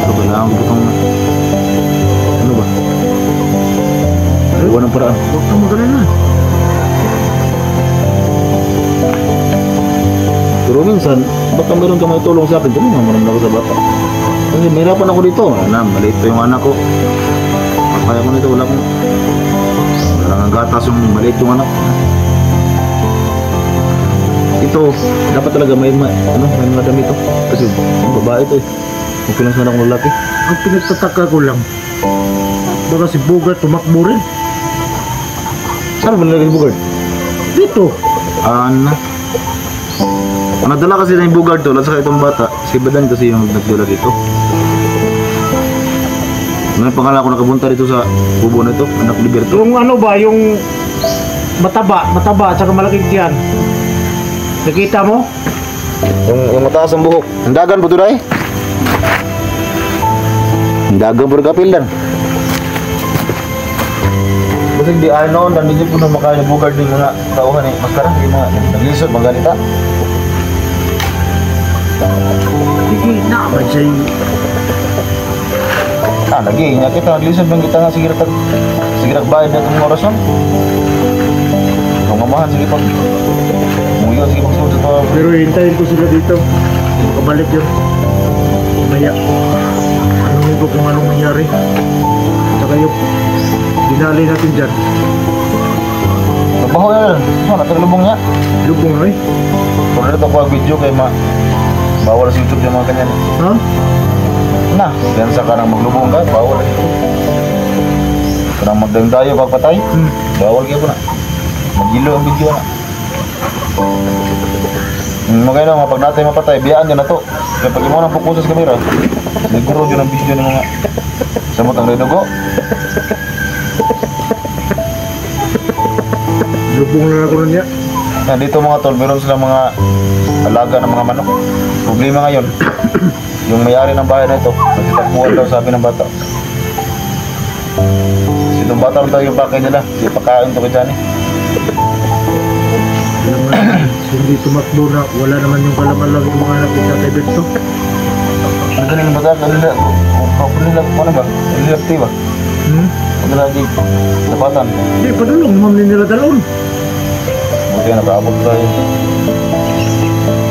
C: So, kailangan ko itong... Ano ba? Iwan ng paraan.
B: Huwag kang magalala.
C: Pero minsan, baka meron ka may tulong sa akin, tulungan mo naman ako sa bata. Kasi mahirapan ako dito. Maliit pa yung anak ko. Kaya ko nito, wala lang ang gatas yung maliit yung anak. Ito, dapat talaga may mga damit ito. Kasi yung babae ito eh. Okay lang sana kung lalaki.
B: Ang pinagtataka ko lang, baka si Bogart tumakbo rin.
C: Saan ba nilagay si Bogart?
B: Dito.
C: Ana. Ang nadala kasi na yung Bogart to, at saka itong bata, si Badan kasi yung nagdala dito. Ngayon pangalan ko nakabunta dito sa kubo na ito, anak ni Berto.
B: Yung ano ba, yung mataba at saka malaking tiyan. Nakita mo?
C: Yung mataas ang buhok. Ang dagan po ito dahil. Ang dagan po kapil lang. Kasi di ay noon, nandiyan po na makaya Bogart din mga tauhan eh. Maskara, hindi mga naglisod, maganita.
B: Hindi na ba siya yung...
C: Lagi, nga kita naglisod bang kita nga sigirak bayad na itong orasyon. Kung mamahan, sige pag umuyo, sige pag sulit ito.
B: Pero hintayin ko sila dito. Makabalik yun. Maya. Anong ko kung anong nangyari. Saka yung dinali natin dyan.
C: Nabaho yan. Natalubong niya.
B: Lubong na eh.
C: Kung ito ko video kay bawal sa YouTube yung mga kanyan.
B: Ha?
C: Na, gansa ka nang maglubong ka, bawal. Kanang magdangdayo pagpatay, bawal kayo po na. Magilo ang video na. Mga ino, pag natin mapatay, biyaan nyo na to. Kaya pag mo nang pukusas kamera, naguro nyo ng video ng mga samot ang redugo.
B: Lubong na ako niya.
C: Dito mga tol, meron silang mga alaga ng mga manok. Problema ngayon, yung may-ari ng bahay na ito, nagsitakbuhan daw sabi ng bata. Kasi itong bata daw yung pakay nila, ipakain to kay Johnny.
B: Alam mo naman, hindi tumakbo na wala naman yung kalaman yung mga anak ni Tatay Berto.
C: Ano ganun yung bata? Ano ba? Nililapti ba? Ano lagi? Napatan?
B: Hindi, padulong, ma'am nila dalon.
C: Buti nakaabot tayo.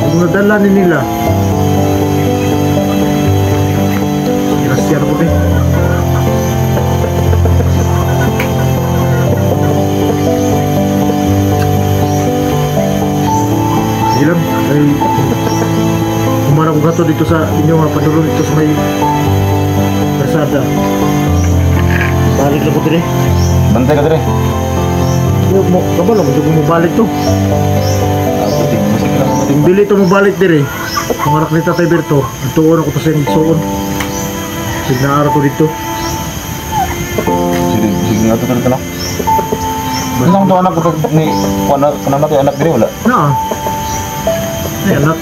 B: Kung nadala ni nila. Kinasyan ko din. Ilang, ay kumarang ko gato dito sa inyo nga padulong dito sa may Persada. Balik na ko din eh.
C: Bantay ka dre.
B: Kabalo, gusto mo balik to.
C: Musik lang.
B: Yung bili to mo balik din eh. Kung anak ni Tatay Berto, nagtuon ako to sa nagsuon. Signaara ko dito.
C: Sige nga ito dito na. Ano lang ito anak ko ni namatay anak dre wala?
B: Na. Ay anak.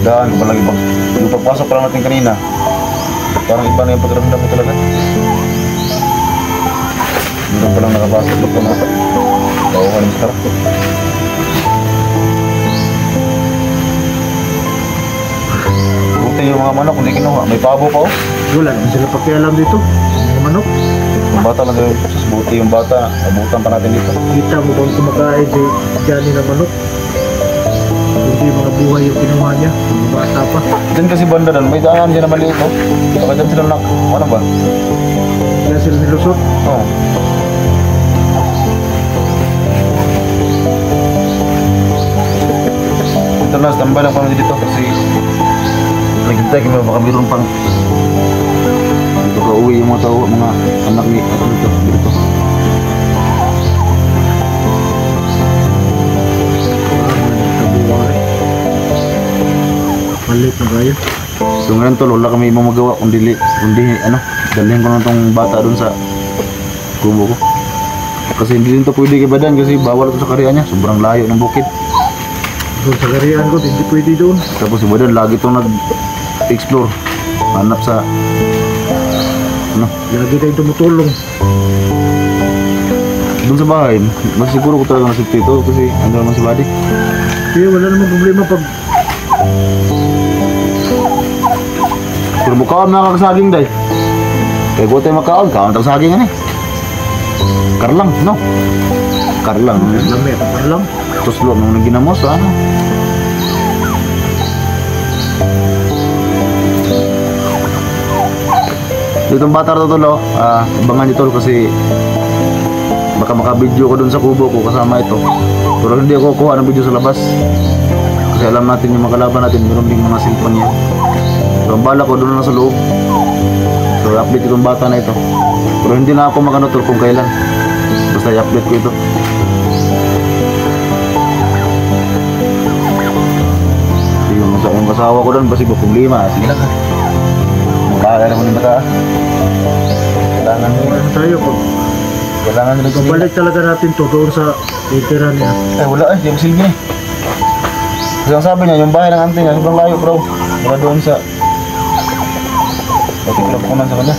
C: Daan pa lagi bang. Yung pagpasok pa lang natin kanina. Parang iba na yung pagramdam ko talaga. Meron pa lang nakapasok dito na bawahan yung sarap. Buti yung mga manok, hindi kinuha. May pabo pa oh.
B: Wala naman sila pakialam dito. Mga manok.
C: Yung bata lang yung buti yung bata. Abutan pa natin dito.
B: Kita mo bang kumakain si Johnny na manok? Hindi mga buhay yung kinuha niya. Mga bata pa.
C: Diyan kasi banda doon, may daan dyan na maliit oh. Baka dyan sila lang, ano ba?
B: Kaya sila nilusot.
C: Oo. Ito na, standby lang kami dito kasi naghintay kami baka mayroon pang dito ka uwi yung mga tao, mga anak ni ako dito.
B: Palit na kayo.
C: So ngayon tol, wala kami magawa kundi dalhin ko na tong bata doon sa kubo ko. Kasi hindi din to pwede kay Badan kasi bawal ito sa karya niya, sobrang layo ng bukid.
B: Doon sa kariyan ko, hindi pwede doon.
C: Tapos si Badan lagi itong nag-explore, hanap sa
B: Lagi tayong tumutulong.
C: doon sa bahay. Mas siguro ko talaga nasipti ito kasi ano naman si Buddy.
B: Kaya wala namang problema pag
C: Pero bukaon na kakasaging day. Kaya ko tayo makaon, kaon tayo saging ano eh. Karlang, no?
B: Karlang.
A: Lami, parlang.
B: Tuslo nung ginamos ano. Ditong bata to tol, abangan nyo tol kasi baka maka-video ko dun sa kubo ko kasama ito. Pero hindi ako kuha ng video sa labas. Kasi alam natin yung mga kalaban natin, meron ding mga cellphone niya. So ang bala ko doon na sa loob. So i-update itong bata na ito. Pero hindi na ako magano tol kung kailan. Basta i-update ko ito. Yung kasawa ko doon, basi ba problema? Sige lang ha. Kaya naman yung bata. Kailangan nyo.
A: Ano tayo po?
B: Kailangan nyo nagsimila.
A: Balik talaga natin to doon sa literan niya.
B: Wala yung silbi eh. Kasi ang sabi niya, yung bahay ng auntie niya, sobrang layo bro. Wala doon sa... Patiklap ko man sa kanya.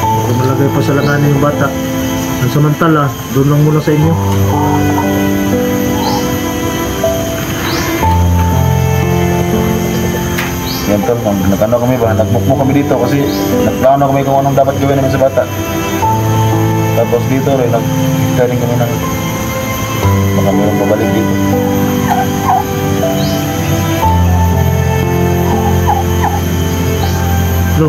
A: Kung malagay pa sa langanin yung bata. Ang samantala, doon lang muna sa inyo.
B: Yan tol, nag-ano kami ba, nag-book kami dito kasi nagplano kami kung anong dapat gawin namin sa bata. Tapos dito rin, nag-training kami ng baka mayroong babalik dito.
A: No.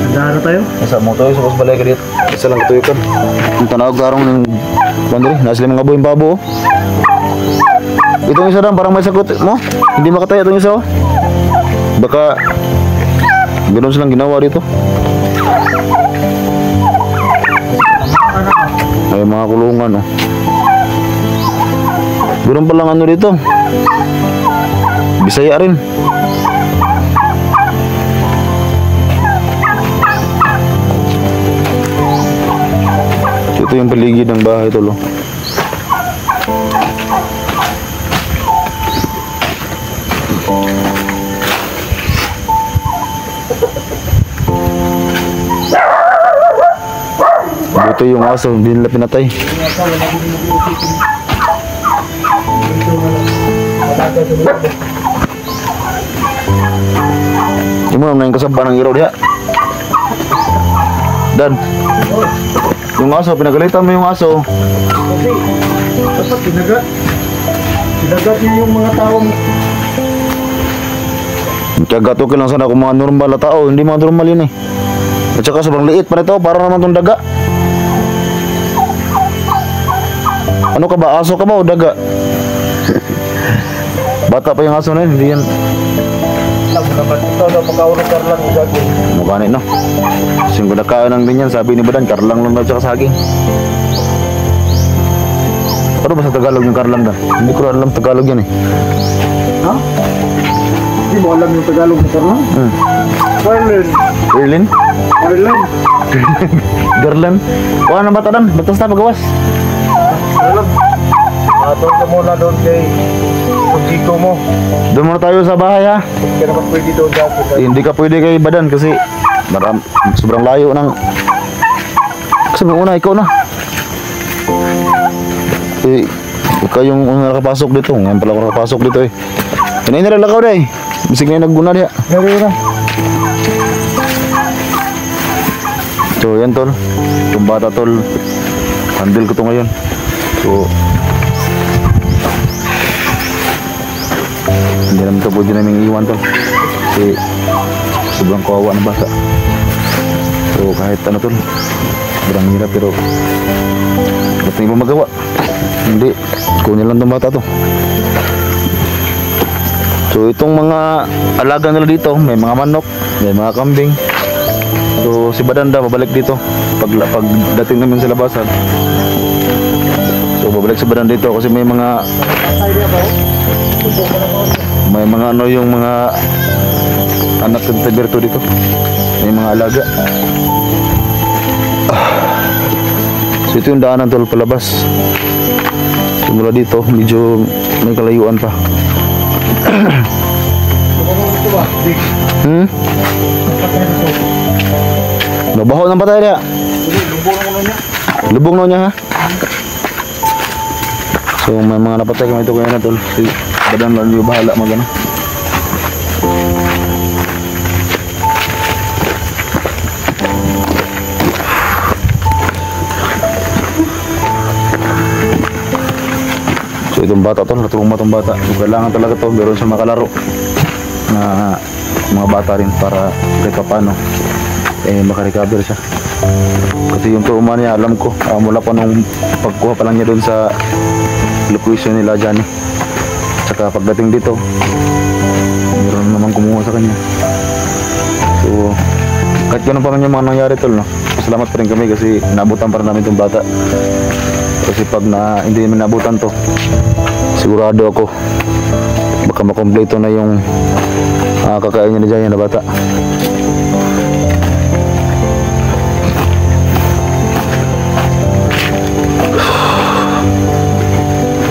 A: Handaan na tayo?
B: Isa mo to, supos balay ka dito. Isa lang katuyukan. Yung tanawag karong ng bandri, nasa limang abo yung babo. Itong isa lang, parang may sakot mo. Hindi makataya itong isa oh. Baka ganoon silang ginawa dito. Ay mga kulungan oh. Ganoon palang ano dito. Bisaya rin. Ito yung paligid ng bahay tol oh. Buto yung aso, hindi nila pinatay. Yung mo na yung kasaba ng iraw diha. Dan, yung aso, pinagalitan mo yung aso.
A: Kasi, dapat sinagat. Sinagat niya yung mga taong...
B: Tiyagat okay lang sana kung mga normal na tao, hindi mga normal yun eh. At saka sobrang liit pa nito, para naman itong daga. Ano ka ba? Aso ka ba o daga? Bata pa yung aso na yun, hindi yan.
A: Ito na pagkaulog karlang gagawin.
B: Mukha na no? Kasi kung nakain ng ganyan, sabi ni Badan, karlang lang daw tsaka saging. Ano ba sa Tagalog yung karlang dan? Hindi ko alam Tagalog yan eh.
A: Ha? Hindi mo alam yung Tagalog na karlang? Garland.
B: Erlin?
A: Garland.
B: Garland? Wala na bata dan, batas na pagawas.
A: Alam. Doon ka muna doon kay Pagkiko mo.
B: Doon muna tayo sa bahay ha.
A: Hindi ka naman pwede doon dati.
B: Hindi ka pwede kay Badan kasi sobrang layo ng... Kasi may una, ikaw na. Eh, ikaw yung una nakapasok dito. Ngayon pala ako nakapasok dito eh. Kinain na lalakaw na eh. Bisig na yung nagguna diya.
A: Gari na.
B: So yan tol. Itong bata tol. Handle ko to ngayon. So hindi naman ito pwede namin iwan tol. Kasi sobrang kawawa ng bata. So kahit ano tol, sobrang hirap pero ba't na iba magawa? Hindi, kunin lang itong bata to. So itong mga alaga nila dito, may mga manok, may mga kambing. So si Badanda babalik dito pag dating namin sa labasan. So babalik si Badanda dito kasi may mga ano yung mga anak ng Tiberto dito. May mga alaga. So ito yung daanan tol palabas. So mula dito medyo may kalayuan pa. Nabaho ng patay niya. Lubong na niya ha. So may mga napatay kami ito kaya na tol. Si Badan lang yung bahala magano.
C: itong bata tol, natulong itong bata. So kailangan talaga to, meron sa makalaro na mga bata rin para kahit paano makarecover siya. Kasi yung trauma niya, alam ko, mula pa nung pagkuha pa lang niya doon sa location nila Johnny. Saka pagdating dito, meron naman kumuha sa kanya. So kahit gano'n pa man yung mga nangyari tol, no? Salamat pa rin kami kasi nabutan pa rin namin itong bata. Kasi pag hindi namin nabutan to, sigurado ako baka makompleto na yung kakain niya dyan na bata.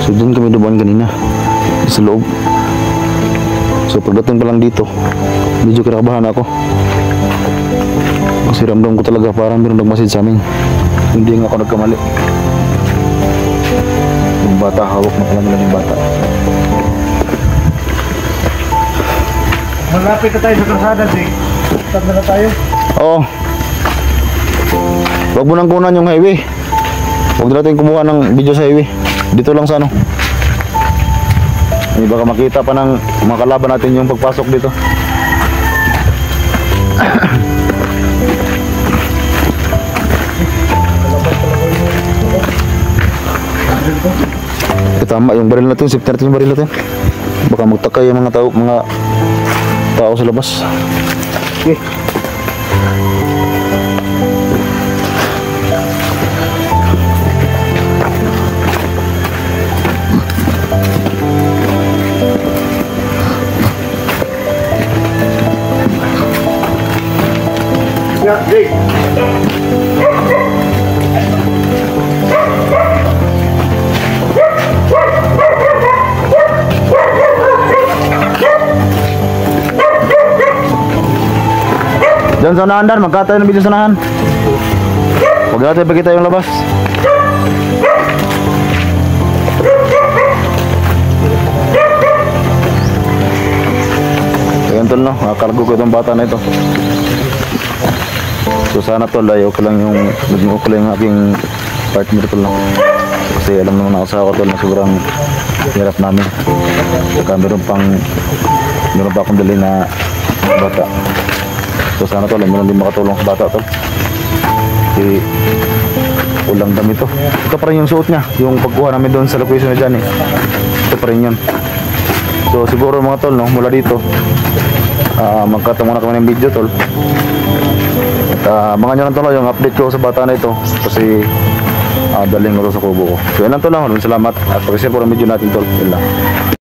C: So dun kami dumaan kanina sa loob. So pagdating pa lang dito, medyo kinakabahan ako kasi ramdam ko talaga parang meron nagmasid sa amin. Hindi nga ako nagkamali. Yung bata, hawak na pala nila yung bata.
B: Malapit na tayo sa kalsada, Jake. Stop na tayo.
C: Oo. Huwag mo nang kunan yung highway. Huwag natin kumuha ng video sa highway. Dito lang sa ano. Baka makita pa ng mga kalaban natin yung pagpasok dito. Tama yung baril natin, safety natin yung baril natin. Baka magtaka yung mga tao sa labas.
B: Okay. Yeah, Jake.
C: Diyan sa unahan Dan, magkatayo ng video sa unahan. Huwag natin ipagkita yung labas. Ayan tol no, kargo ko itong bata na ito. So sana tol, ayaw ko lang yung aking partner tol no. Kasi alam naman ako sa ako tol na sobrang hirap namin. Saka meron pa akong dali na bata. So sana tol, meron din makatulong sa bata tol. Kasi ulang dami to. Ito pa rin yung suot niya, yung pagkuha namin doon sa location na dyan eh. Ito pa rin yun. So siguro mga tol no, mula dito magkatong muna kami ng video tol. At mga nyo lang tol yung update ko sa bata na ito. Kasi daling ko sa kubo ko. So yan lang tol lang, salamat. At pag-share po ng video natin tol. Yun lang.